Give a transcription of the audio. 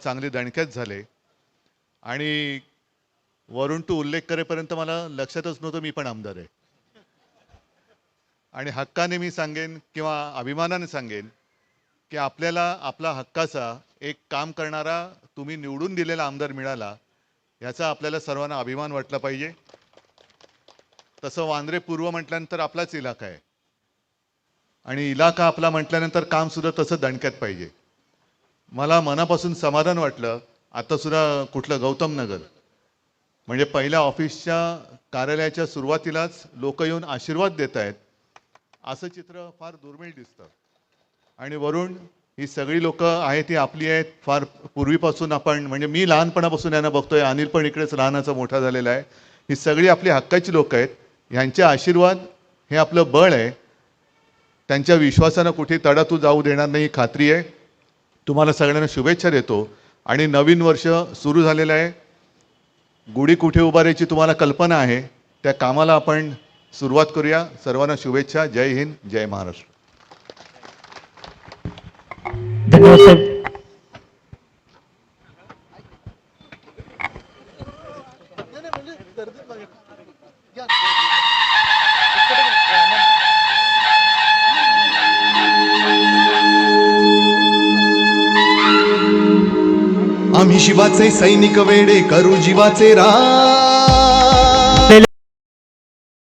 चांगले दणक्यात झाले आणि वरून तू उल्लेख करेपर्यंत मला लक्षातच नव्हतं मी पण आमदार आहे. आणि हक्काने मी सांगेन किंवा अभिमानाने सांगेन की आपल्याला आपला हक्काचा एक काम करणारा तुम्ही निवडून दिलेला आमदार मिळाला, याचा आपल्याला सर्वांना अभिमान वाटला पाहिजे. तसं वांद्रे पूर्व म्हटल्यानंतर आपलाच इलाका आहे आणि इलाका आपला म्हटल्यानंतर काम सुद्धा तसं दणक्यात पाहिजे. मला मनापासून समाधान वाटलं. आता सुद्धा कुठलं गौतम नगर म्हणजे पहिल्या ऑफिसच्या कार्यालयाच्या सुरुवातीलाच लोक येऊन आशीर्वाद देत आहेत, असं चित्र फार दुर्मिळ दिसतं. आणि वरून ही सगळी लोक आहेत ती आपली आहेत. फार पूर्वीपासून आपण म्हणजे मी लहानपणापासून यांना बघतोय, अनिल पण इकडेच लहानाचा मोठा झालेला आहे. ही सगळी आपली हक्काची लोक आहेत. यांचे आशीर्वाद हे आपलं बळ आहे. त्यांच्या विश्वासानं कुठे तडातू जाऊ देणार नाही ही खात्री आहे. तुम्हाला सगळ्यांना शुभेच्छा देतो. आणि नवीन वर्ष सुरू झालेलं आहे. गुढी कुठे उभारायची तुम्हाला कल्पना आहे, त्या कामाला आपण सुरुवात करूया. सर्वांना शुभेच्छा. जय हिंद, जय महाराष्ट्र. धन्यवाद साहेब. आम्ही शिवाचे सैनिक वेडे करू जीवाचे रान.